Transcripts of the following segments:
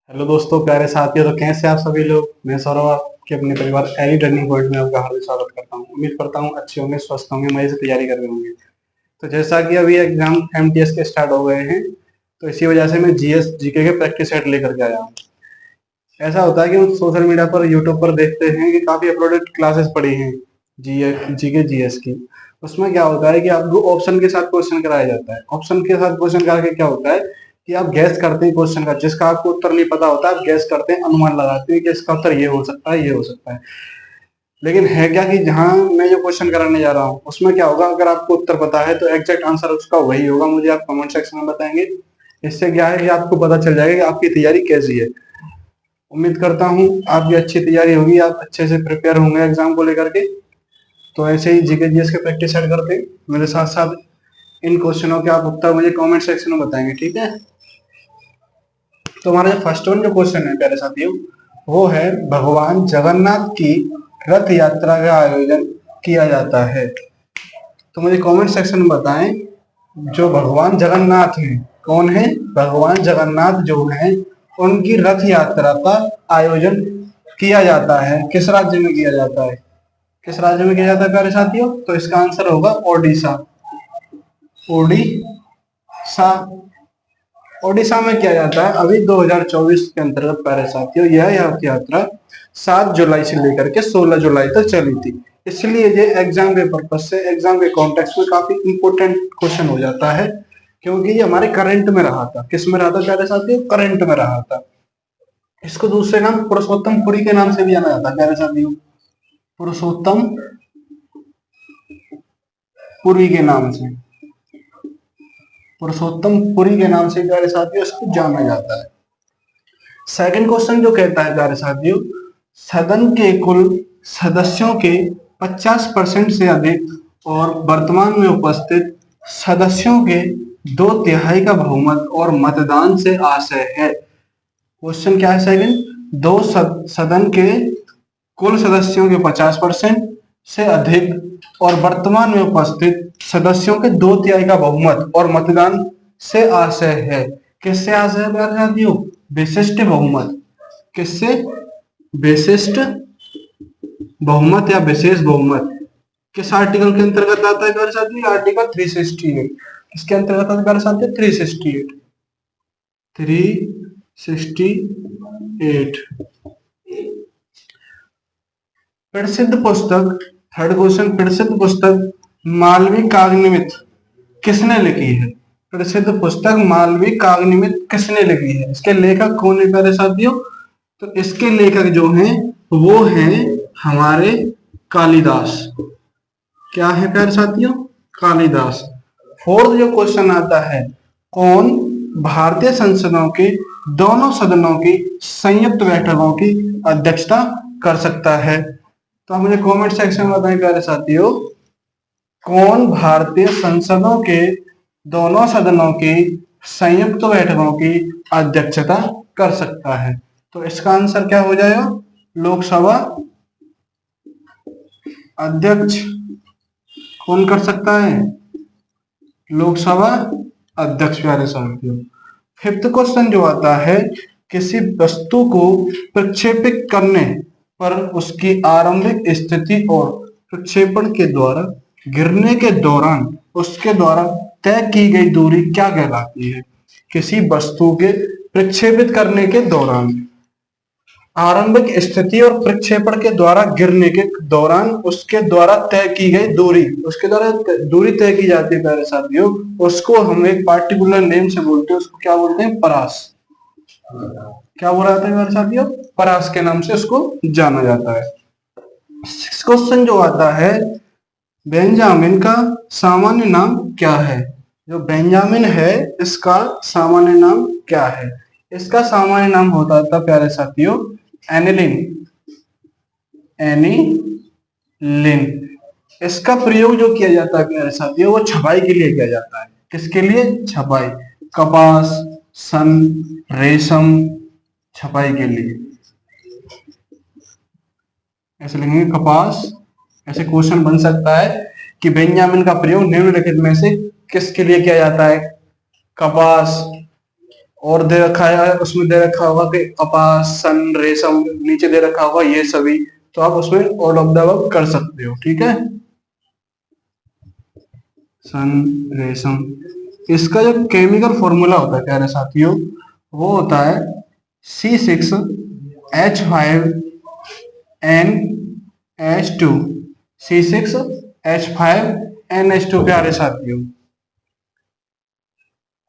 Hello दोस्तों, प्यारे साथियों, तो कैसे आप सभी लोग। मैं सौरभ आपके अपने परिवार एली टर्निंग पॉइंट में आपका हार्दिक स्वागत करता हूं। उम्मीद करता हूं अच्छे होंगे, स्वस्थ होंगे, मजे से तैयारी कर रहे होंगे। तो जैसा कि अभी एग्जाम एमटीएस के स्टार्ट हो गए हैं, तो इसी वजह से मैं जीएस जीके के प्रैक्टिस सेट लेकर के आया हूँ। ऐसा होता है कि हम सोशल मीडिया पर, यूट्यूब पर देखते हैं कि काफी अपलोडेड क्लासेस पड़ी हैं जीके जीएस की। उसमें क्या होता है कि आपको ऑप्शन के साथ क्वेश्चन कराया जाता है। ऑप्शन के साथ क्वेश्चन करके क्या होता है कि आप गैस करते हैं क्वेश्चन का, जिसका आपको उत्तर नहीं पता होता, आप गैस करते हैं, अनुमान लगाते हैं कि इसका उत्तर ये हो सकता है, ये हो सकता है। लेकिन है क्या कि जहां मैं जो क्वेश्चन कराने जा रहा हूँ उसमें क्या होगा, अगर आपको उत्तर पता है तो एग्जैक्ट आंसर उसका वही होगा। मुझे आप कमेंट सेक्शन में बताएंगे। इससे क्या है कि आपको पता चल जाएगा कि आपकी तैयारी कैसी है। उम्मीद करता हूँ आपकी अच्छी तैयारी होगी, आप अच्छे से प्रिपेयर होंगे एग्जाम को लेकर के। तो ऐसे ही जीके जीएस के प्रैक्टिस सेट करते हैं मेरे साथ साथ। इन क्वेश्चनों के आप उत्तर मुझे कमेंट सेक्शन में बताएंगे, ठीक है। तो हमारा जो फर्स्ट वन जो क्वेश्चन है प्यारे साथियों, वो है भगवान जगन्नाथ की रथ यात्रा का आयोजन किया जाता है। तो मुझे कमेंट सेक्शन में बताएं, जो भगवान जगन्नाथ हैं, कौन है भगवान जगन्नाथ जो हैं, उनकी रथ यात्रा का आयोजन किया जाता है, किस राज्य में किया जाता है, किस राज्य में किया जाता है प्यारे साथियों। तो इसका आंसर होगा ओडिशा। ओडिशा। ओडिशा में किया जाता है। अभी 2024 के अंतर्गत प्यारे साथियों यह रथ यात्रा 7 जुलाई से लेकर के 16 जुलाई तक चली थी। इसलिए ये एग्जाम के पर्पज से, एग्जाम के कॉन्टेक्स्ट में काफी इंपोर्टेंट क्वेश्चन हो जाता है, क्योंकि ये हमारे करंट में रहा था। किस में रहा था प्यारे साथियों? करंट में रहा था। इसको दूसरे नाम पुरुषोत्तम पुरी के नाम से भी जाना जाता है प्यारे साथियों। पुरुषोत्तम पुरी के नाम से, पुरुषोत्तम पुरी के नाम से प्यारे साथियों इसको जाना जाता है। सेकंड क्वेश्चन जो कहता है प्यारे साथियों, सदन के कुल सदस्यों के 50% से अधिक और वर्तमान में उपस्थित सदस्यों के 2/3 का बहुमत और मतदान से आशय है। क्वेश्चन क्या है सेकंड? सदन के कुल सदस्यों के 50% से अधिक और वर्तमान में उपस्थित सदस्यों के 2/3 का बहुमत और मतदान से आशय है। किससे आशय है प्यारे साथियों? विशिष्ट बहुमत। किससे? विशिष्ट बहुमत या विशेष बहुमत। किस आर्टिकल के अंतर्गत आता है प्यारे साथियों? आर्टिकल 368। किसके अंतर्गत आता है प्यारे साथियों? 368। 368। प्रसिद्ध पुस्तक, थर्ड क्वेश्चन, प्रसिद्ध पुस्तक मालवी कागनिमित किसने लिखी है? प्रसिद्ध पुस्तक मालवी कागनिमित किसने लिखी है? इसके लेखक कौन है प्यारे साथियों? तो इसके लेखक जो हैं वो हैं हमारे कालिदास। क्या है प्यारे साथियों? कालिदास। फोर्थ जो क्वेश्चन आता है, कौन भारतीय संसदों के दोनों सदनों की संयुक्त बैठकों की अध्यक्षता कर सकता है? तो आप मुझे कमेंट सेक्शन में बताएं प्यारे साथियों, कौन भारतीय संसदों के दोनों सदनों की संयुक्त बैठकों की अध्यक्षता कर सकता है? तो इसका आंसर क्या हो जाएगा? लोकसभा अध्यक्ष। कौन कर सकता है? लोकसभा अध्यक्ष प्यारे साथियों। फिफ्थ क्वेश्चन जो आता है, किसी वस्तु को प्रक्षेपित करने पर उसकी आरंभिक स्थिति और प्रक्षेपण के द्वारा गिरने के दौरान उसके द्वारा तय की गई दूरी क्या कहलाती है? किसी वस्तु के प्रक्षेपित करने के दौरान, आरंभिक स्थिति और प्रक्षेपण के द्वारा गिरने के दौरान उसके द्वारा तय की गई दूरी, उसके द्वारा दूरी तय की जाती है प्यारे साथियों, उसको हम एक पार्टिकुलर नेम से बोलते हैं। उसको क्या बोलते हैं? परास। क्या बोला जाता है प्यारे साथियों? परास के नाम से उसको जाना जाता है। क्वेश्चन जो आता है, बेंजामिन का सामान्य नाम क्या है? जो बेंजामिन है इसका सामान्य नाम क्या है? इसका सामान्य नाम होता था प्यारे साथियों एनिलिन। एनिलिन। इसका प्रयोग जो किया जाता है प्यारे साथियों, वो छपाई के लिए किया जाता है। किसके लिए? छपाई। कपास, सन, रेशम, छपाई के लिए। ऐसे लिखेंगे कपास। ऐसे क्वेश्चन बन सकता है कि बेंजामिन का प्रयोग निम्नलिखित में से किसके लिए किया जाता है? कपास, और दे रखा है, उसमें दे रखा होगा कि कपास, सन, रेशम, नीचे दे रखा होगा ये सभी, तो आप उसमें ऑल ऑफ द अबव कर सकते हो। ठीक है, सन, रेशम। इसका जो केमिकल फॉर्मूला होता है प्यारे साथियों, वो होता है C6H5NH2, C6H5NH2 प्यारे साथियों।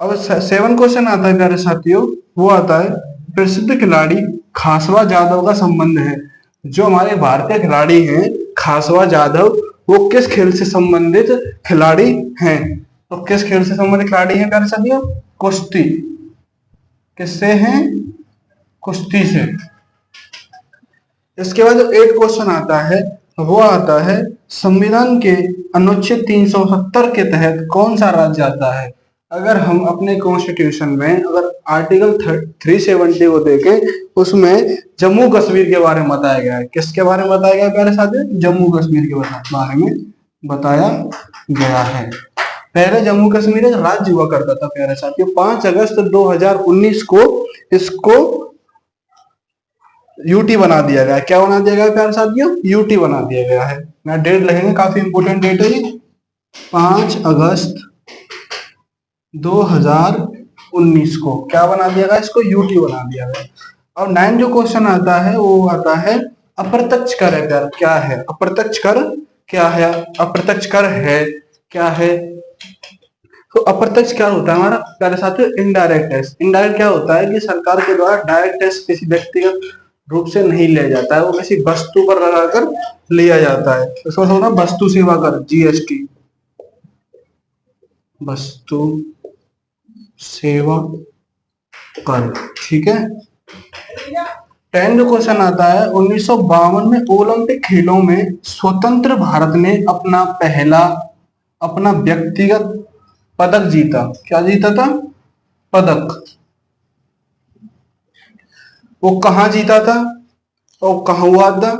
अब 7 क्वेश्चन आता है प्यारे साथियों, वो आता है प्रसिद्ध खिलाड़ी खासवा जाधव का संबंध है। जो हमारे भारतीय खिलाड़ी हैं खासवा जाधव, वो किस खेल से संबंधित खिलाड़ी हैं? तो किस खेल से संबंधित खिलाड़ी हैं प्यारे साथियों? कुश्ती। किससे हैं? कुश्ती से। इसके बाद जो 8 क्वेश्चन आता है वो आता है संविधान के अनुच्छेद 370 के तहत कौन सा राज्य आता है? अगर हम अपने कॉन्स्टिट्यूशन में अगर आर्टिकल 370 को देखें, उसमें जम्मू कश्मीर के बारे में बताया गया है। किसके बारे में बताया गया है प्यारे साथियों? जम्मू कश्मीर के बारे में बताया गया है। पहले जम्मू कश्मीर एक राज्य हुआ करता था प्यारे साथियों। 5 अगस्त 2019 को इसको यूटी बना दिया गया है। क्या बना दिया गया है प्यारे साथियों? यूटी बना दिया गया है। मैं डेट लगेंगे, काफी इंपोर्टेंट डेट है ये, 5 अगस्त 2019 को क्या बना दिया गया? इसको यूटी बना दिया गया। और 9 जो क्वेश्चन आता है वो आता है अप्रत्यक्ष कर है प्यार। क्या है अप्रत्यक्ष कर? क्या है अप्रत्यक्ष कर? है क्या है? तो अप्रत्यक्ष क्या होता है हमारा प्यारे साथियों? Indirect tax. इनडायरेक्ट क्या होता है कि सरकार के द्वारा डायरेक्ट टैक्स किसी व्यक्तिगत रूप से नहीं लिया जाता है, वो किसी वस्तु पर लगाकर लिया जाता है। इसको होगा वस्तु सेवा कर, जीएसटी, वस्तु सेवा कर। ठीक है। 10 जो क्वेश्चन आता है 1952 में ओलंपिक खेलों में स्वतंत्र भारत ने अपना व्यक्तिगत पदक जीता। क्या जीता था? पदक। वो कहाँ जीता था और कहाँ हुआ था?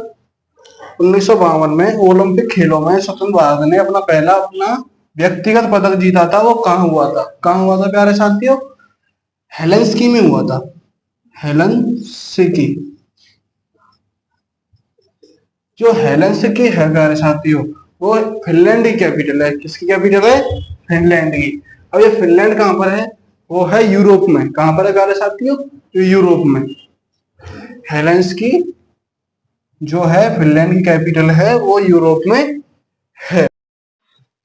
1952 में ओलंपिक खेलों में स्वतंत्र भारत ने अपना व्यक्तिगत पदक जीता था। वो कहाँ हुआ था? कहाँ हुआ था प्यारे साथियों? हेलेंसिकी में हुआ था। हेलेंसिकी। जो हेलेंसिकी है प्यारे साथियों, वो फिनलैंड की कैपिटल है। किसकी कैपिटल है? फिनलैंड की। अब ये फिनलैंड कहाँ पर है? वो है यूरोप में। कहाँ पर है प्यारे साथियों? यूरोप में। हेलेंसिकी जो है फिनलैंड की कैपिटल है, वो यूरोप में है।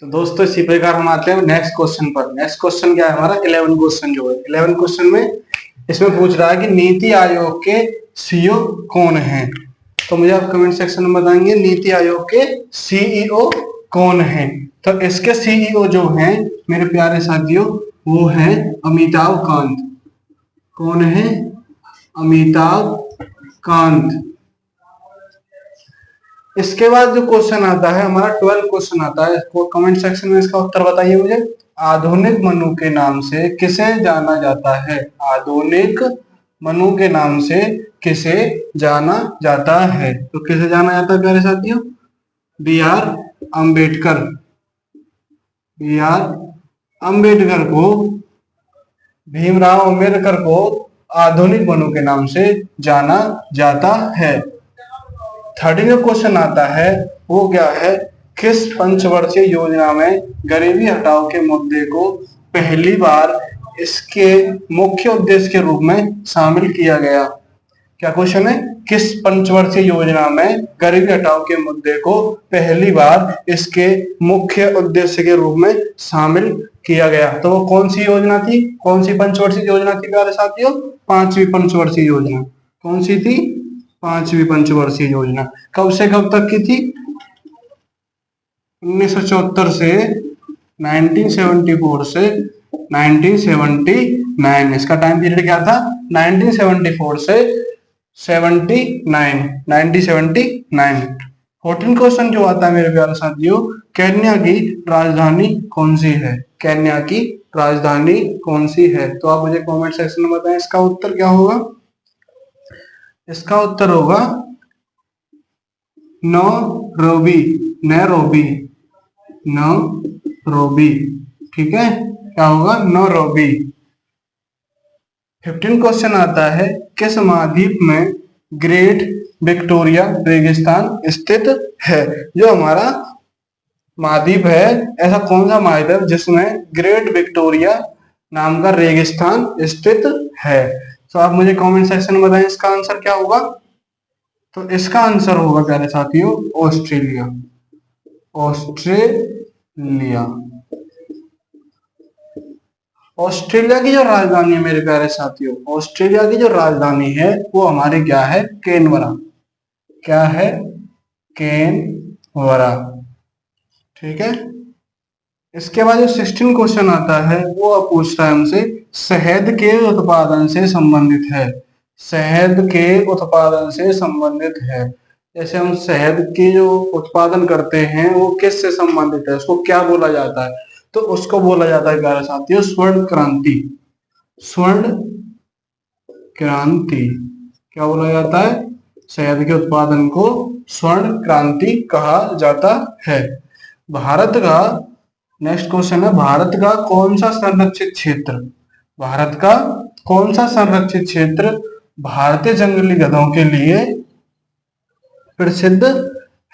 तो दोस्तों इसी प्रकार हम आते हैं नेक्स्ट क्वेश्चन पर। नेक्स्ट क्वेश्चन क्या है हमारा? 11 क्वेश्चन जो है। 11 क्वेश्चन में इसमें पूछ रहा है कि नीति आयोग के सीईओ कौन हैं? तो मुझे आप कमेंट सेक्शन में बताएंगे नीति आयोग के सीईओ कौन हैं। तो इसके सीईओ जो हैं मेरे प्यारे साथियों, वो है अमिताभ कांत। कौन है? अमिताभ कांत। इसके बाद जो क्वेश्चन आता है हमारा 12 क्वेश्चन आता है, इसको कमेंट सेक्शन में इसका उत्तर बताइए मुझे। आधुनिक मनु के नाम से किसे जाना जाता है? आधुनिक मनु के नाम से किसे जाना जाता है? तो किसे जाना जाता है प्यारे साथियों? बी आर अम्बेडकर। बी आर अम्बेडकर को, भीमराव अम्बेडकर को आधुनिक मनु के नाम से जाना जाता है। 13 क्वेश्चन आता है वो क्या है? किस पंचवर्षीय योजना में गरीबी हटाओ के मुद्दे को पहली बार इसके मुख्य उद्देश्य के रूप में शामिल किया गया? क्या क्वेश्चन है? किस पंचवर्षीय योजना में गरीबी हटाओ के मुद्दे को पहली बार इसके मुख्य उद्देश्य के रूप में शामिल किया गया? तो वो कौन सी योजना थी? कौन सी पंचवर्षीय योजना थी प्यारे साथियों? 5वीं पंचवर्षीय योजना। कौन सी थी? 5वीं पंचवर्षीय योजना। कब से कब तक की थी? 1974 से 1974 से 1979। इसका टाइम पीरियड क्या था? 1974 से 1979। 14 क्वेश्चन जो आता है मेरे प्यारे साथियों, केन्या की राजधानी कौन सी है? केन्या की राजधानी कौन सी है? तो आप मुझे कमेंट सेक्शन में बताएं इसका उत्तर क्या होगा। इसका उत्तर होगा नैरोबी। नैरोबी। नैरोबी। ठीक है, क्या होगा? नैरोबी। 15 क्वेश्चन आता है, किस महाद्वीप में ग्रेट विक्टोरिया रेगिस्तान स्थित है? जो हमारा महाद्वीप है, ऐसा कौन सा महाद्वीप है जिसमें ग्रेट विक्टोरिया नाम का रेगिस्तान स्थित है? तो आप मुझे कमेंट सेक्शन में बताएं इसका आंसर क्या होगा। तो इसका आंसर होगा प्यारे साथियों ऑस्ट्रेलिया। ऑस्ट्रेलिया। ऑस्ट्रेलिया की जो राजधानी है मेरे प्यारे साथियों, ऑस्ट्रेलिया की जो राजधानी है वो हमारी क्या है? कैनबरा। क्या है? कैनबरा। ठीक है। इसके बाद जो 16 क्वेश्चन आता है वो अब पूछता है हमसे, शहद के उत्पादन से संबंधित है। शहद के उत्पादन से संबंधित है। जैसे हम शहद की जो उत्पादन करते हैं वो किससे संबंधित है, उसको क्या बोला जाता है? तो उसको बोला जाता है प्यारे साथियों स्वर्ण क्रांति। स्वर्ण क्रांति। क्या बोला जाता है? शहद के उत्पादन को स्वर्ण क्रांति कहा जाता है। भारत का नेक्स्ट क्वेश्चन है, भारत का कौन सा संरक्षित क्षेत्र, भारत का कौन सा संरक्षित क्षेत्र भारतीय जंगली गधों के लिए प्रसिद्ध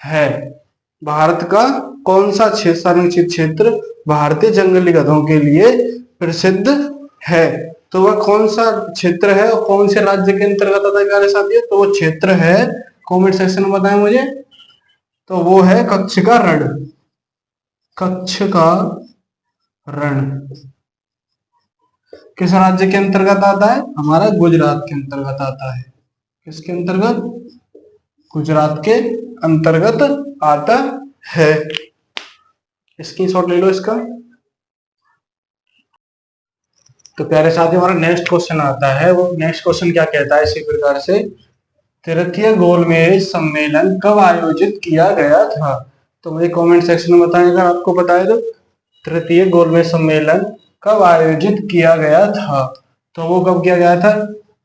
है? भारत का कौन सा संरक्षित क्षेत्र भारतीय जंगली गधों के लिए प्रसिद्ध है? तो वह कौन सा क्षेत्र है और कौन से राज्य के अंतर्गत आता है प्यारे साथियों? तो वो क्षेत्र है, कमेंट सेक्शन में बताएं मुझे, तो वो है कच्छ का रण। कच्छ का रण किस राज्य के अंतर्गत आता है? हमारा गुजरात के अंतर्गत आता है। किसके अंतर्गत? गुजरात के अंतर्गत आता है। स्क्रीनशॉट ले लो इसका। तो प्यारे साथियों हमारा नेक्स्ट क्वेश्चन आता है, वो नेक्स्ट क्वेश्चन क्या कहता है इसी प्रकार से, तृतीय गोलमेज सम्मेलन कब आयोजित किया गया था? तो मुझे कमेंट सेक्शन में बताएं अगर आपको पता है तो। तृतीय गोलमेज सम्मेलन कब आयोजित किया गया था? तो वो कब किया गया था?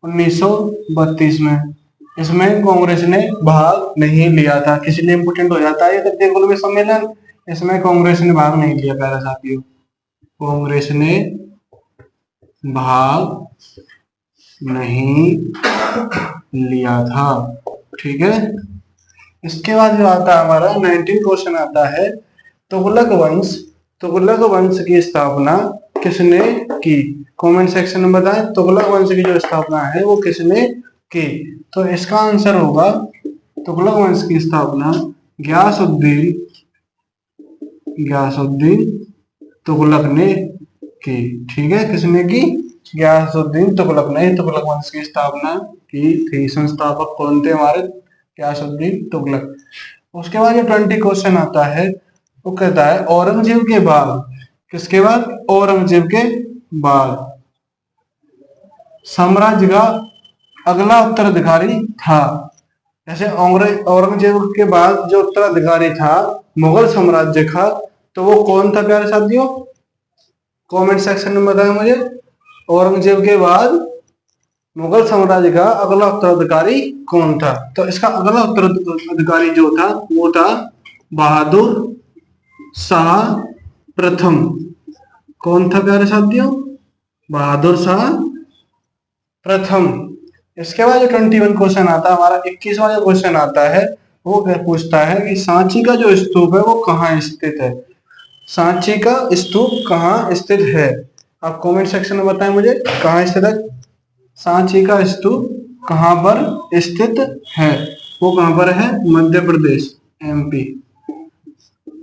1932 में। इसमें कांग्रेस ने भाग नहीं लिया था। किसी लिए इंपोर्टेंट हो जाता है ये तृतीय गोलमेज सम्मेलन? इसमें कांग्रेस ने भाग नहीं लिया प्यारे साथियों। कांग्रेस ने भाग नहीं लिया था। ठीक है। इसके बाद जो आता है हमारा 19 क्वेश्चन आता है, तुगलक वंश, तुगलक वंश की स्थापना किसने की? कमेंट सेक्शन में बताएं तुगलक वंश की जो स्थापना है वो किसने की? तो इसका आंसर होगा तुगलक वंश की स्थापना गयासुद्दीन तुगलक ने की। ठीक है। किसने की? गयासुद्दीन तुगलक ने तुगलक वंश की स्थापना की थी। संस्थापक कौन थे हमारे? गयासुद्दीन तुगलक। उसके बाद जो 20 क्वेश्चन आता है वो कहता है औरंगजेब के बाद, किसके बाद? औरंगजेब के बाद साम्राज्य का अगला उत्तराधिकारी था। जैसे औरंगजेब के बाद जो उत्तराधिकारी था मुगल साम्राज्य का, तो वो कौन था प्यारे साथियों? कमेंट सेक्शन में बताएं मुझे। औरंगजेब के बाद मुगल साम्राज्य का अगला उत्तराधिकारी कौन था? तो इसका अगला उत्तराधिकारी जो था वो था बहादुर शाह प्रथम। कौन था प्यारे साथियों? बहादुर शाह प्रथम। इसके बाद जो 21 क्वेश्चन आता है हमारा 21वां जो क्वेश्चन आता है वो पूछता है कि सांची का जो स्तूप है वो कहाँ स्थित है? सांची का स्तूप कहाँ स्थित है? आप कमेंट सेक्शन में बताएं मुझे कहाँ स्थित है। सांची का स्तूप कहाँ पर स्थित है? वो कहाँ पर है? मध्य प्रदेश, एमपी।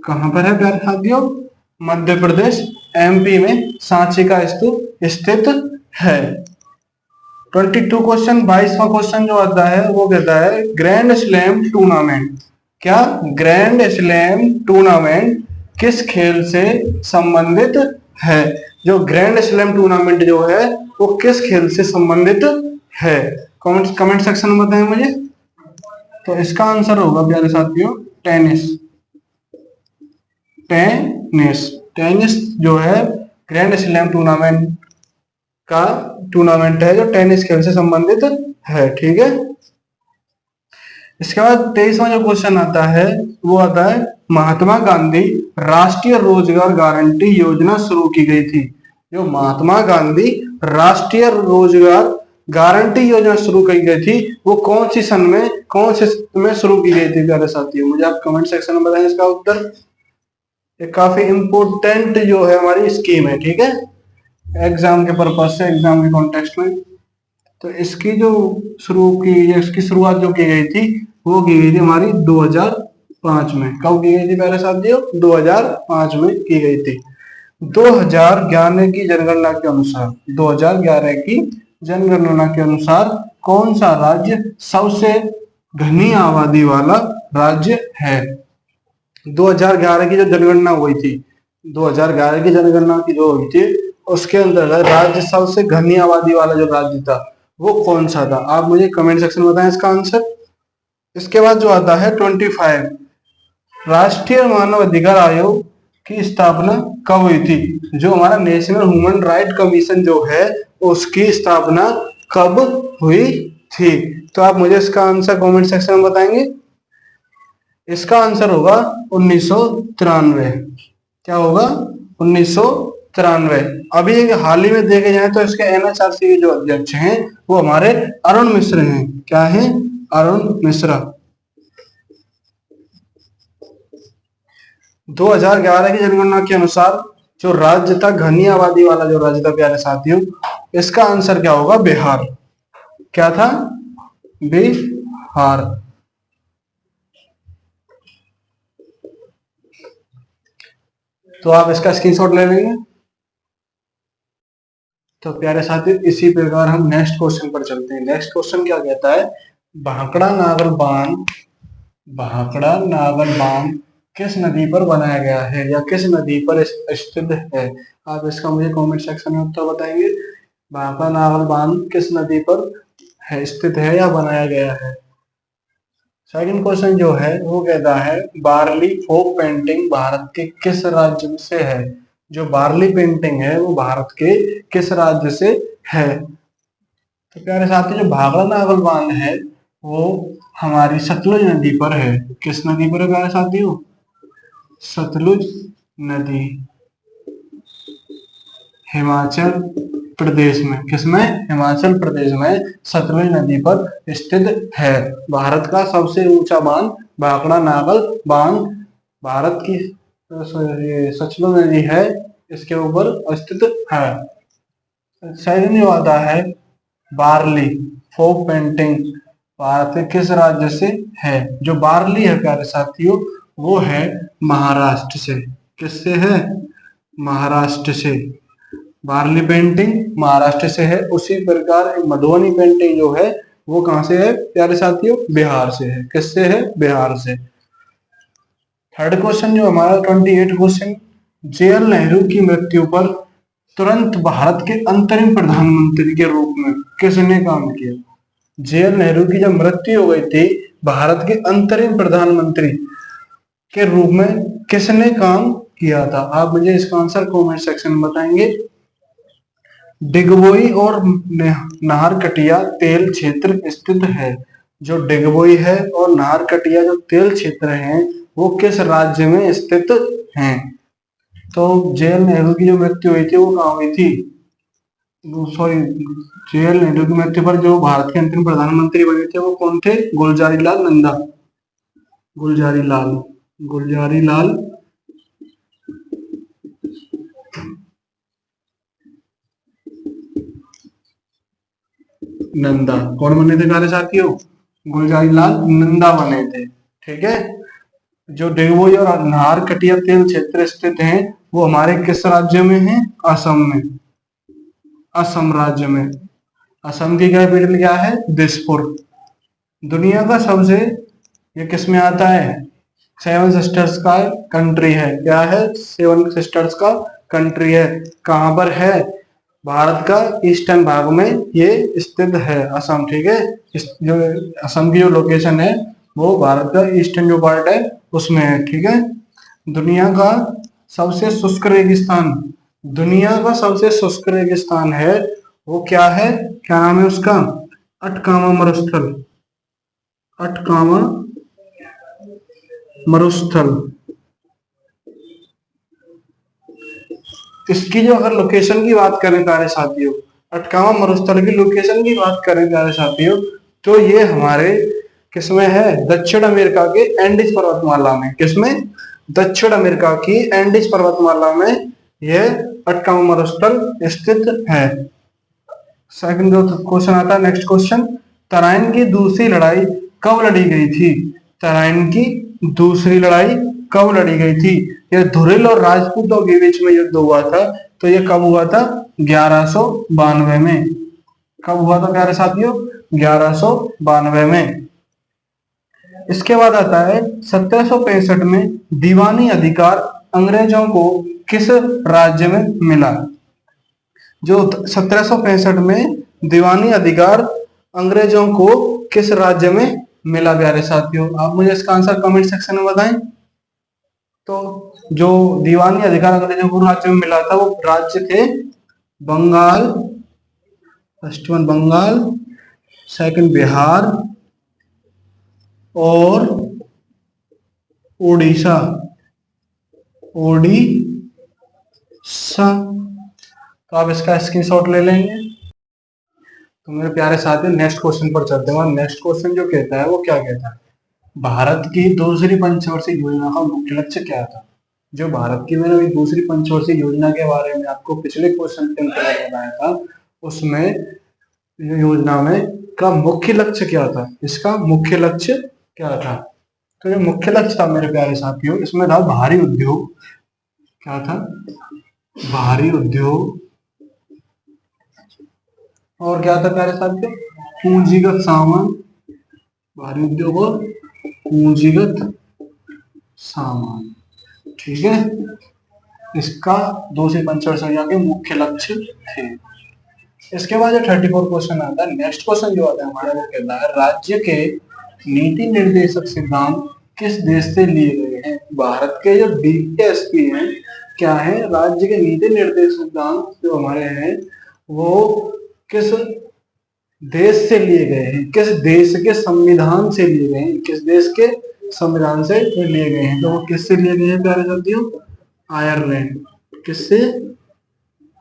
कहाँ पर है प्यारे साथियों? मध्य प्रदेश, एमपी में सांची का स्तूप स्थित है। 22 क्वेश्चन 22वां क्वेश्चन जो आता है वो कहता है ग्रैंड स्लैम टूर्नामेंट। क्या? ग्रैंड स्लैम टूर्नामेंट किस खेल से संबंधित है? जो ग्रैंड स्लैम टूर्नामेंट जो है वो किस खेल से संबंधित है? कमेंट सेक्शन में बताएं मुझे। तो इसका आंसर होगा प्यारे साथियों टेनिस। टेनिस जो है ग्रैंड स्लैम टूर्नामेंट है जो टेनिस खेल से संबंधित है। ठीक है। इसके बाद 23वां जो क्वेश्चन आता है वो आता है महात्मा गांधी राष्ट्रीय रोजगार गारंटी योजना शुरू की गई थी। जो महात्मा गांधी राष्ट्रीय रोजगार गारंटी योजना शुरू की गई थी वो कौन सी सन में, कौन से में शुरू की गई थी प्यारे साथियों? मुझे आप कमेंट सेक्शन में बताएं इसका उत्तर। ये काफी इंपोर्टेंट जो है हमारी स्कीम है, ठीक है, एग्जाम के पर्पज से, एग्जाम के कॉन्टेक्स्ट में। तो इसकी जो इसकी शुरुआत जो की गई थी वो की गई थी हमारी 2005 में। कब की गई थी प्यारे साथियों? 2005 में की गई थी। 2011 की जनगणना के अनुसार, 2011 की जनगणना के अनुसार कौन सा राज्य सबसे घनी आबादी वाला राज्य है? 2011 की जो जनगणना हुई थी, 2011 की जनगणना की जो हुई थी उसके अंतर्गत राज्य सबसे घनी आबादी वाला जो राज्य था वो कौन सा था? आप मुझे कमेंट सेक्शन में बताएं इसका आंसर। इसके बाद जो आता है 25, राष्ट्रीय मानव अधिकार आयोग की स्थापना कब हुई थी? जो हमारा नेशनल ह्यूमन राइट कमीशन जो है उसकी स्थापना कब हुई थी? तो आप मुझे इसका आंसर कमेंट सेक्शन में बताएंगे। इसका आंसर होगा 1993। क्या होगा? 1993। अभी हाल ही में देखे जाए तो इसके एनएचआरसी के जो अध्यक्ष हैं वो हमारे अरुण मिश्र हैं। क्या है? अरुण मिश्रा। 2011 की जनगणना के अनुसार जो राज्य था, घनी आबादी वाला जो राज्य था प्यारे साथियों, इसका आंसर क्या होगा? बिहार। क्या था? बिहार। तो आप इसका स्क्रीनशॉट ले लेंगे। तो प्यारे साथियों इसी प्रकार हम नेक्स्ट क्वेश्चन पर चलते हैं। नेक्स्ट क्वेश्चन क्या कहता है? भाखड़ा नागल बांध, भाखड़ा नागल बांध किस नदी पर बनाया गया है या किस नदी पर स्थित है? आप इसका मुझे कमेंट सेक्शन में उत्तर बताएंगे। भाखड़ा नागल बांध किस नदी पर है, स्थित है या बनाया गया है? सेकंड क्वेश्चन जो है वो कहता है बार्ली फोक पेंटिंग भारत के किस राज्य से है? जो बार्ली पेंटिंग है वो भारत के किस राज्य से है? तो प्यारे साथियों जो भाखड़ा नागल बांध है वो हमारी सतलुज नदी पर है। किस नदी पर है प्यारे साथियों? सतलुज नदी, हिमाचल प्रदेश में। किसमें? हिमाचल प्रदेश में सतलुज नदी पर स्थित है। भारत का सबसे ऊंचा बांध भाखड़ा नागल बांध भारत की सतलुज नदी है, इसके ऊपर स्थित है। सेकंड जो आता है बार्ली फोक पेंटिंग भारत के किस राज्य से है? जो बार्ली है प्यारे साथियों वो है महाराष्ट्र से। किससे है? महाराष्ट्र से। बार्ली पेंटिंग महाराष्ट्र से है। उसी प्रकार मधुबनी पेंटिंग जो है वो कहां से है प्यारे साथियों? बिहार से है। किससे है? बिहार से। थर्ड क्वेश्चन जो हमारा 28 क्वेश्चन, जवाहरलाल नेहरू की मृत्यु पर तुरंत भारत के अंतरिम प्रधानमंत्री के रूप में किसने काम किया? जवाहरलाल नेहरू की जब मृत्यु हो गई थी भारत के अंतरिम प्रधानमंत्री के रूप में किसने काम किया था? आप मुझे इसका आंसर कमेंट सेक्शन में बताएंगे। डिगबोई और नाहरकटिया तेल क्षेत्र स्थित है। जो डिगबोई है और नाहरकटिया जो तेल क्षेत्र हैं वो किस राज्य में स्थित हैं? तो जवाहरलाल नेहरू की जो मृत्यु हुई थी वो कहाँ हुई थी? सॉरी, जवाहरलाल नेहरू की मृत्यु पर जो भारत के अंतिम प्रधानमंत्री बने थे वो कौन थे? गुलजारी लाल नंदा। गुलजारी लाल, गुलजारी लाल नंदा। कौन बने थे प्यारे साथियों? गुलजारी लाल नंदा बने थे। ठीक है। जो डिगबोई और नाहरकटिया तेल क्षेत्र स्थित हैं वो हमारे किस राज्य में है? असम में। असम राज्य में। असम की कैपिटल क्या है? दिसपुर। दुनिया का सबसे, ये किस में आता है? सेवन सिस्टर्स का कंट्री है। क्या है? सेवन सिस्टर्स का कंट्री है। कहां पर है? भारत का ईस्टर्न भाग में ये स्थित है असम। ठीक है। जो असम की जो लोकेशन है वो भारत का ईस्टर्न जो पार्ट है उसमें है। ठीक है। दुनिया का सबसे शुष्क रेगिस्तान, दुनिया का सबसे शुष्क रेगिस्तान है वो क्या है? क्या नाम है उसका? अटकामा मरुस्थल। अटकामा मरुस्थल। इसकी जो अगर लोकेशन की बात करें प्यारे साथियों अटकामा मरुस्थल की लोकेशन की बात करें प्यारे साथियों, तो ये हमारे किसमें है, दक्षिण अमेरिका के एंडीज पर्वतमाला में। किसमें? दक्षिण अमेरिका की एंडीज पर्वतमाला में यह अटकामा मरुस्थल स्थित है। सेकंड जो क्वेश्चन आता है, नेक्स्ट क्वेश्चन, तराइन की दूसरी लड़ाई कब लड़ी गई थी? तराइन की दूसरी लड़ाई कब लड़ी गई थी? यह धुरिल और राजपूतों के बीच में युद्ध हुआ था। तो यह कब हुआ था? 1192 में। कब हुआ था प्यारे साथियों? 1192 में। इसके बाद आता है 1765 में दीवानी अधिकार अंग्रेजों को किस राज्य में मिला? जो 1765 में दीवानी अधिकार अंग्रेजों को किस राज्य में मिला प्यारे साथियों? आप मुझे इसका आंसर कमेंट सेक्शन में बताएं। तो जो दीवानी अधिकार अंग्रेजों को राज्य में मिला था वो राज्य थे Bengal, first one Bengal, second Bihar और उड़ीसा। तो आप इसका स्क्रीनशॉट ले लेंगे। तो मेरे प्यारे साथियों नेक्स्ट क्वेश्चन पर चलते हैं। नेक्स्ट क्वेश्चन जो कहता है वो क्या कहता है, भारत की दूसरी पंचवर्षीय योजना का मुख्य लक्ष्य क्या था? जो भारत की मैंने अभी दूसरी पंचवर्षीय योजना के बारे में आपको पिछले क्वेश्चन के अंतर्गत बताया था, उसमें योजना में का मुख्य लक्ष्य क्या था? इसका मुख्य लक्ष्य क्या था? तो जो मुख्य लक्ष्य था मेरे प्यारे साथियों, इसमें था भारी उद्योग। क्या था? भारी उद्योग। और क्या था प्यारे साथियों? पूंजीगत सामान। भारी उद्योग और पूंजीगत सामान। ठीक है, इसका दूसरी पंचवर्षीय योजना के मुख्य लक्ष्य थे। इसके बाद जो 34 क्वेश्चन आता है, नेक्स्ट क्वेश्चन जो आता है हमारा वो कहता है राज्य के नीति निर्देशक सिद्धांत किस देश से लिए गए हैं? भारत के जो डीएसपी हैं क्या है, राज्य के नीति निर्देशक सिद्धांत जो हमारे हैं वो किस देश से लिए गए हैं? किस देश के संविधान से लिए गए हैं? किस देश के संविधान से लिए गए हैं? तो वो किससे लिए गए हैं प्यारे साथियों? आयरलैंड। किससे?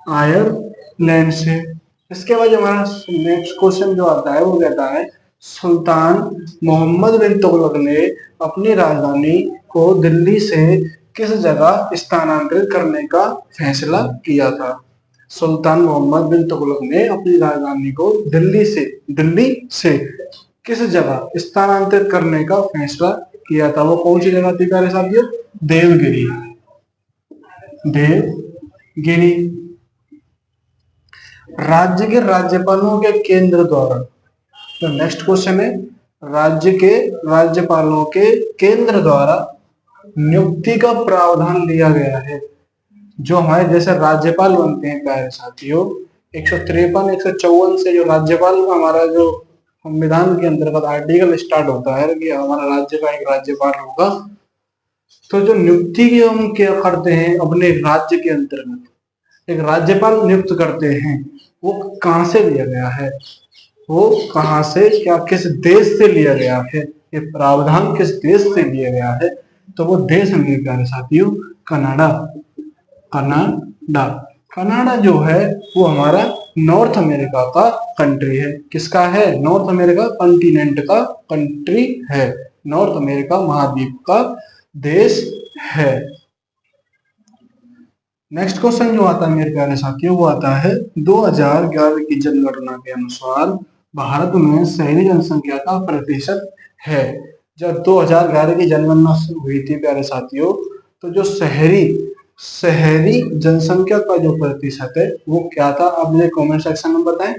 आयरलैंड से। इसके बाद हमारा नेक्स्ट क्वेश्चन जो आता है वो कहता है सुल्तान मोहम्मद बिन तुगलक ने अपनी राजधानी को दिल्ली से किस जगह स्थानांतरित करने का फैसला किया था? सुल्तान मोहम्मद बिन तुगलक ने अपनी राजधानी को दिल्ली से किस जगह स्थानांतरित करने का फैसला किया था? वो कौन सी जगह थी प्यारे साथियों? देवगिरी। देवगिरी। राज्य के राज्यपालों के केंद्र द्वारा, तो नेक्स्ट क्वेश्चन है राज्य के राज्यपालों के केंद्र द्वारा नियुक्ति का प्रावधान दिया गया है। जो हमारे जैसे राज्यपाल बनते हैं प्यारे साथियों, 153 154 से जो राज्यपाल का हमारा जो संविधान के अंतर्गत आर्टिकल स्टार्ट होता है कि हमारा राज्य का एक राज्यपाल होगा। तो जो नियुक्ति की हम क्या करते हैं अपने राज्य के अंतर्गत एक राज्यपाल नियुक्त करते हैं, वो कहां से लिया गया है? वो कहां से, क्या किस देश से लिया गया है? ये प्रावधान किस देश से लिया गया है? तो वो देश मेरे प्यारे साथियों कनाडा। कनाडा। कनाडा जो है वो हमारा नॉर्थ अमेरिका का कंट्री है। किसका है? नॉर्थ अमेरिका कॉन्टिनेंट का कंट्री है। नॉर्थ अमेरिका महाद्वीप का देश है। नेक्स्ट क्वेश्चन जो आता है मेरे प्यारे साथियों वो आता है 2011 की जनगणना के अनुसार भारत में शहरी जनसंख्या का प्रतिशत है। जब 2011 की जनगणना हुई थी प्यारे साथियों, तो जो शहरी जनसंख्या का जो प्रतिशत है वो क्या था? आप मुझे कमेंट सेक्शन में बताएं।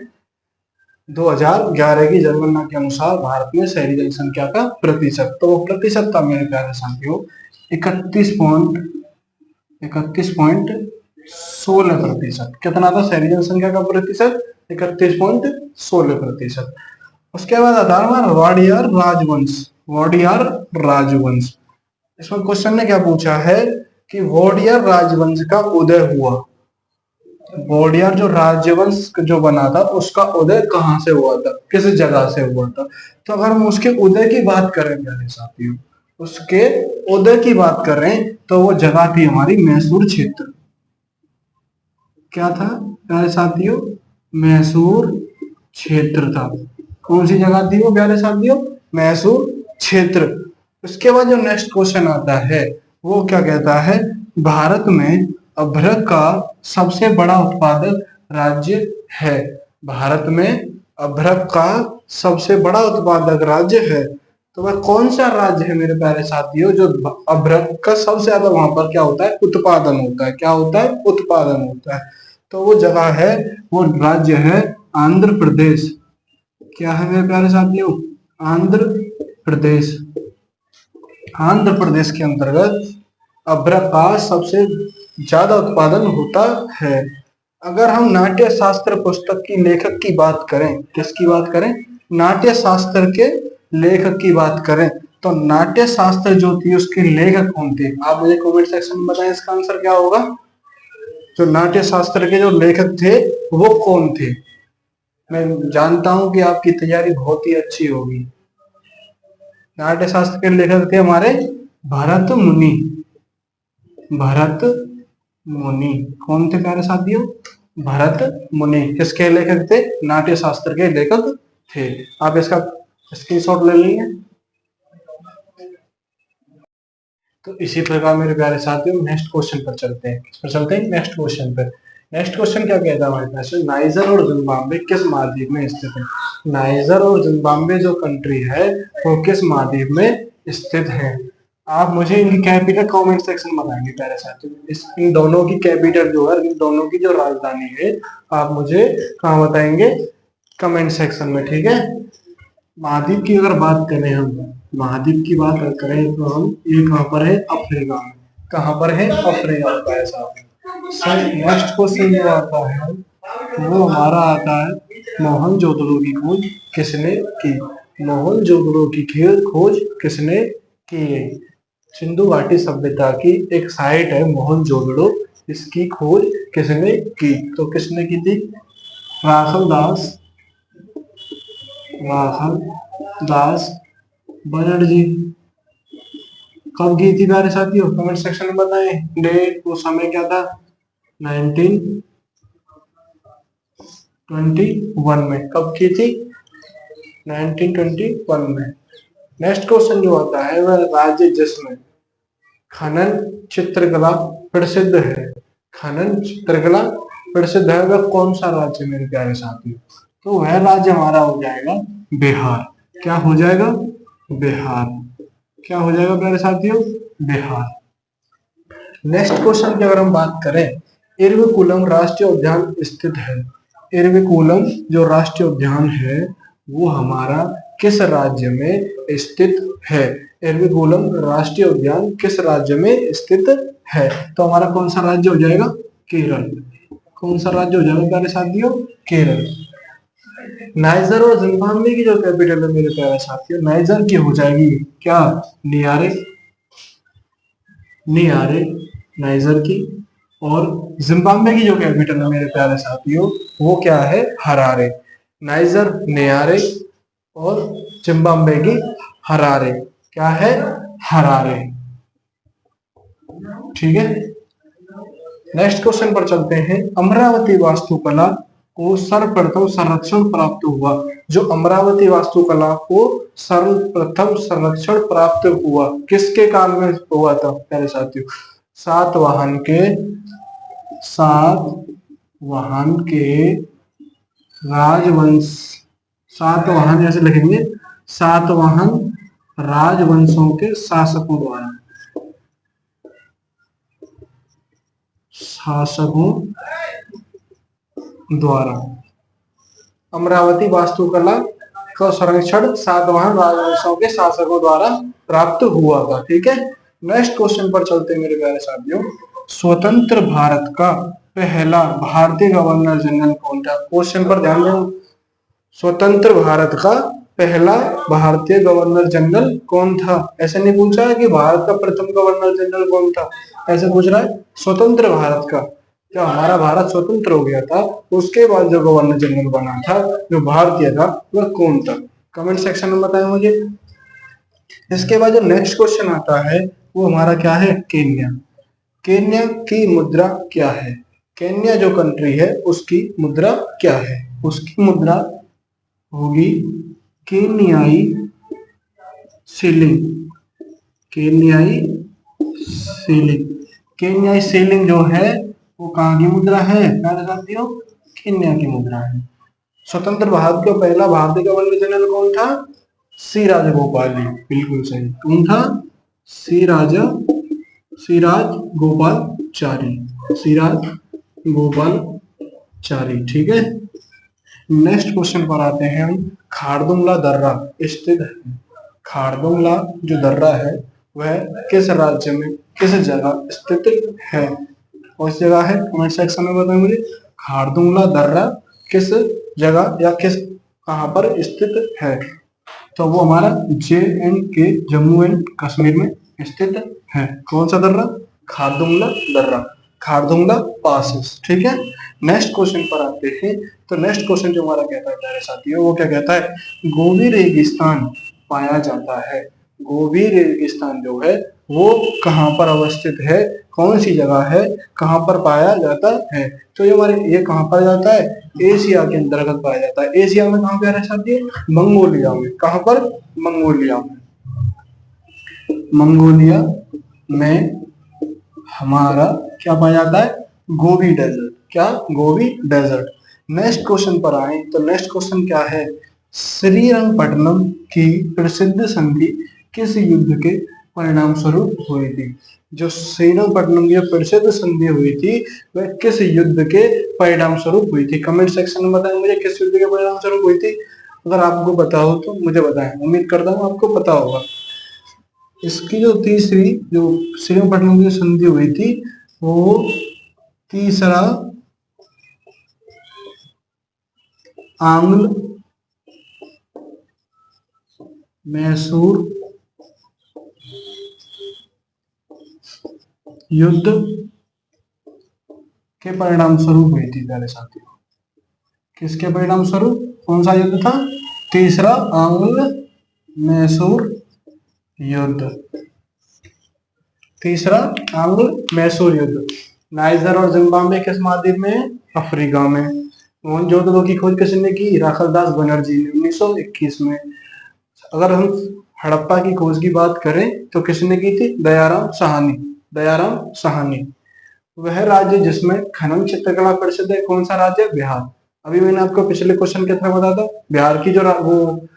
2011 की जनगणना के अनुसार भारत में शहरी जनसंख्या का प्रतिशत, तो वो प्रतिशत था मेरे प्यारे साथियों 31.16%। कितना था शहरी जनसंख्या का प्रतिशत? 31.16%। उसके बाद आता है हमारा वाडियार राजवंश। वाडियार राजवंश, इसमें क्वेश्चन ने क्या पूछा है कि वाडियार राजवंश का उदय हुआ। वाडियार जो राजवंश जो बना था उसका उदय कहाँ से हुआ था? किस जगह से हुआ था? तो अगर हम उसके उदय की बात करें प्यारे साथियों, उसके उदय की बात करें तो वो जगह थी हमारी मैसूर क्षेत्र। क्या था प्यारे साथियों? मैसूर क्षेत्र था। कौन सी जगह थी वो प्यारे साथियों? मैसूर क्षेत्र। उसके बाद जो नेक्स्ट क्वेश्चन आता है वो क्या कहता है? भारत में अभ्रक का सबसे बड़ा उत्पादक राज्य है। भारत में अभ्रक का सबसे बड़ा उत्पादक राज्य है। तो वह कौन सा राज्य है मेरे प्यारे साथियों जो अभ्रक का सबसे ज्यादा वहां पर क्या होता है? उत्पादन होता है। क्या होता है? उत्पादन होता है। तो वो जगह है, वो राज्य है आंध्र प्रदेश। क्या है मेरे प्यारे साथियों? आंध्र प्रदेश। आंध्र प्रदेश के अंतर्गत अभ्रक का सबसे ज्यादा उत्पादन होता है। अगर हम नाट्य शास्त्र पुस्तक की लेखक की बात करें, किसकी बात करें? नाट्य शास्त्र के लेखक की बात करें तो नाट्य शास्त्र जो थी उसके लेखक कौन थे? आप मुझे कमेंट सेक्शन में बताएं इसका आंसर क्या होगा। जो नाट्य शास्त्र के जो लेखक थे वो कौन थे? मैं जानता हूं कि आपकी तैयारी बहुत ही अच्छी होगी। नाट्य शास्त्र के लेखक थे हमारे भरत मुनि। भरत मुनि कौन थे प्यारे साथियों? भरत मुनि किसके लेखक थे? नाट्य शास्त्र के लेखक थे। आप इसका स्क्रीनशॉट ले लेंगे। तो इसी प्रकार मेरे प्यारे साथियों नेक्स्ट क्वेश्चन पर चलते हैं। किस पर चलते हैं? नेक्स्ट क्वेश्चन पर। नेक्स्ट क्वेश्चन क्या कहता है हमारे पास? नाइजर और जिम्बाब्वे किस महाद्वीप में स्थित है? नाइजर और जिम्बाब्वे जो कंट्री है वो किस महाद्वीप में स्थित है? आप मुझे इनकी कैपिटल कमेंट सेक्शन में बताएंगे प्यारे साथियों। इन दोनों की कैपिटल जो है, इन दोनों की जो राजधानी है, आप मुझे कहाँ बताएंगे? कमेंट सेक्शन में, ठीक है। महाद्वीप की अगर बात करें, हम महाद्वीप की बात करें तो हम ये कहाँ पर है? अफ्रीका में। कहाँ पर है? अफ्रीका में प्यारे साथियों। सर नेक्स्ट क्वेश्चन जो आता है वो हमारा आता है मोहनजोदड़ो की खोज किसने की? मोहनजोदड़ो की खोज किसने की? सिंधु घाटी सभ्यता की एक साइट है मोहनजोदड़ो, इसकी खोज किसने की? तो किसने की थी? राखल दास बनर्जी। कब की थी प्यारे साथियों? कमेंट सेक्शन में बताएं। डेट, वो समय क्या था? 1921 में। कब की थी? 1921 में। नेक्स्ट क्वेश्चन जो आता है वह राज्य जिसमें खनन चित्रकला प्रसिद्ध है। खनन चित्रकला प्रसिद्ध है वह कौन सा राज्य मेरे प्यारे साथियों? तो वह राज्य हमारा हो जाएगा बिहार। क्या हो जाएगा? बिहार। क्या हो जाएगा प्यारे साथियों? बिहार। नेक्स्ट क्वेश्चन की अगर हम बात करें, इरविकुलम राष्ट्रीय उद्यान स्थित है। इरविकुलम जो राष्ट्रीय उद्यान है वो हमारा किस राज्य में स्थित है? इरविकुलम राष्ट्रीय उद्यान किस राज्य में स्थित है? तो हमारा कौन सा राज्य हो जाएगा? केरल। कौन सा राज्य हो जाएगा प्यारे साथियों? केरल। नाइजर और जिम्बाब्वे की जो कैपिटल है मेरे प्यारे साथियों, नाइजर की हो जाएगी क्या? नियारे। नियारे नाइजर की। और जिम्बाब्वे की जो कैपिटल है मेरे प्यारे साथियों वो क्या है? हरारे। नाइजर, नियारे और जिम्बाब्वे की हरारे। क्या है? हरारे। ठीक है। नेक्स्ट क्वेश्चन पर चलते हैं। अमरावती वास्तुकला को सर्वप्रथम संरक्षण प्राप्त हुआ। जो अमरावती वास्तुकला को सर्वप्रथम संरक्षण प्राप्त हुआ किसके काल में हुआ था प्यारे साथियों? सातवाहन के राजवंश। सातवाहन ऐसे लिखेंगे, सातवाहन राजवंशों के शासकों द्वारा अमरावती वास्तुकला का संरक्षण सातवाहन राजवंशों के शासकों द्वारा प्राप्त हुआ था। ठीक है। नेक्स्ट क्वेश्चन पर चलते हैं मेरे प्यारे साथियों। स्वतंत्र भारत का पहला भारतीय गवर्नर जनरल कौन था? क्वेश्चन पर ध्यान दें। स्वतंत्र भारत का पहला भारतीय गवर्नर जनरल कौन था? ऐसे नहीं पूछा है कि भारत का प्रथम गवर्नर जनरल कौन था, ऐसे पूछ रहा है स्वतंत्र भारत का। क्या हमारा भारत स्वतंत्र हो गया था उसके बाद जो गवर्नर जनरल बना था जो भारतीय था वह कौन था? कमेंट सेक्शन में बताएं मुझे। इसके बाद जो नेक्स्ट क्वेश्चन आता है वो हमारा क्या है? केन्या। केन्या की मुद्रा क्या है? केन्या जो कंट्री है उसकी मुद्रा क्या है? उसकी मुद्रा होगी केन्याई शिलिंग। केन्याई शिलिंग। केन्याई शिलिंग जो है वो कहाँ की मुद्रा है प्यारे साथियों? केन्या की मुद्रा है। स्वतंत्र भारत का पहला भारतीय गवर्नर जनरल कौन था? सी राजगोपाल। बिल्कुल सही। कौन था? सिराज गोपालचारी। सिराज गोपालचारी। ठीक है। नेक्स्ट क्वेश्चन पर आते हैं हम। खारदुंगला दर्रा स्थित है। खारदुंगला जो दर्रा है वह किस राज्य में किस जगह स्थित है? कौन सी जगह है? कमेंट सेक्शन में बताएं मुझे। खारदुंगला दर्रा किस जगह या किस कहां पर स्थित है? तो वो हमारा JNK जम्मू एंड कश्मीर में स्थित है। कौन सा दर्रा? खारदुंगला दर्रा। खारदुंगला पास। ठीक है। नेक्स्ट क्वेश्चन पर आते हैं। तो नेक्स्ट क्वेश्चन जो हमारा कहता है प्यारे साथियों वो क्या कहता है? गोबी रेगिस्तान पाया जाता है। गोबी रेगिस्तान जो है वो कहाँ पर अवस्थित है? कौन सी जगह है? कहाँ पर पाया जाता है? तो ये कहाँ पाया जाता है? एशिया के अंतर्गत पाया जाता है। एशिया में कहाँ प्यारे साथियों? मंगोलिया में। कहाँ पर? मंगोलिया में। मंगोलिया में हमारा क्या पाया जाता है? Gobi desert. क्या? Gobi desert. नेक्स्ट क्वेश्चन पर आए तो नेक्स्ट क्वेश्चन क्या है? श्रीरंगपट्टनम की प्रसिद्ध संधि किस युद्ध के परिणाम स्वरूप हुई थी? जो श्रीरंगपट्टनम की प्रसिद्ध संधि हुई थी वह किस युद्ध के परिणाम स्वरूप हुई थी? कमेंट सेक्शन में बताएं मुझे किस युद्ध के परिणाम स्वरूप हुई थी। अगर आपको पता हो तो मुझे बताएं। उम्मीद करता हूँ आपको पता होगा। इसकी जो तीसरी जो श्रीरंगपट्टनम की संधि हुई थी वो तीसरा आंग्ल मैसूर युद्ध के परिणाम स्वरूप हुई थी प्यारे साथियों। किसके परिणाम स्वरूप? कौन सा युद्ध था? तीसरा आंग्ल मैसूर युद्ध। तीसरा आंग्ल मैसूर युद्ध। नाइजर और जिम्बाब्वे किस महाद्वीप में है? अफ्रीका में। मोहनजोदड़ो की खोज किसने की? राखालदास बनर्जी ने 1921 में। अगर हम हड़प्पा की खोज की बात करें तो किसने की थी? दयाराम साहनी। दयाराम साहनी। वह राज्य जिसमें खनन चित्रकला प्रसिद्ध है कौन सा राज्य? बिहार। अभी मैंने आपको पिछले क्वेश्चन के तरह बताया था बिहार की जो वो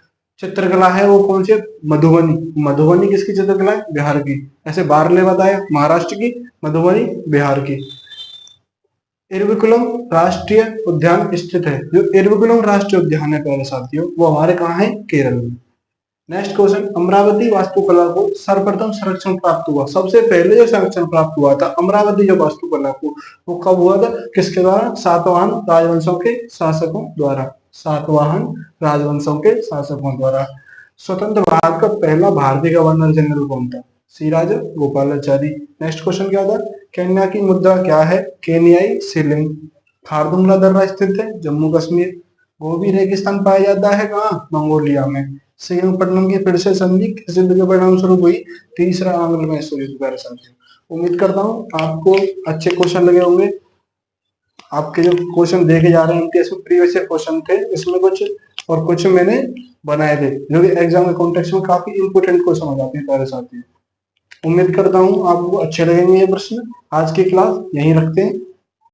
चित्रकला है वो कौन सी? मधुबनी। मधुबनी किसकी चित्रकला है? बिहार की। ऐसे बारले बताया महाराष्ट्र की, मधुबनी बिहार की। इरविकुलम राष्ट्रीय उद्यान स्थित है। जो इरविकुलम राष्ट्रीय उद्यान है प्यारे साथियों वो हमारे कहाँ है? केरल में। Next question. अमरावती वास्तुकला को सर्वप्रथम संरक्षण प्राप्त हुआ। सबसे पहले जो संरक्षण प्राप्त हुआ था अमरावती जो वास्तुकला को वो कब हुआ था? किसके द्वारा? सातवाहन राजवंशों के शासकों द्वारा। सातवाहन राजवंशों के शासकों द्वारा। स्वतंत्र भारत का पहला भारतीय गवर्नर जनरल कौन था? सी राजा गोपालाचारी। नेक्स्ट क्वेश्चन क्या था? केन्या की मुद्रा क्या है? केन्याई शिलिंग। खारदुंगला दर्रा स्थित है जम्मू कश्मीर। गोबी रेगिस्तान पाया जाता है कहाँ? मंगोलिया में। श्रीरंगपट्टनम की फिर से संधि किस युद्ध के परिणाम स्वरूप हुई? तीसरा आंग्ल मैसूर युद्ध प्यारे साथियों। उम्मीद करता हूँ आपको अच्छे क्वेश्चन लगे होंगे। आपके जो क्वेश्चन देखे जा रहे हैं इनके इसमें प्रीवियस ईयर क्वेश्चन थे इसमें कुछ और कुछ मैंने बनाए थे जो कि एग्जाम के कॉन्टेक्स्ट में काफी इंपोर्टेंट क्वेश्चन हो जाते हैं प्यारे साथियों। उम्मीद करता हूँ आपको अच्छे लगेंगे ये प्रश्न। आज की क्लास यहीं रखते हैं।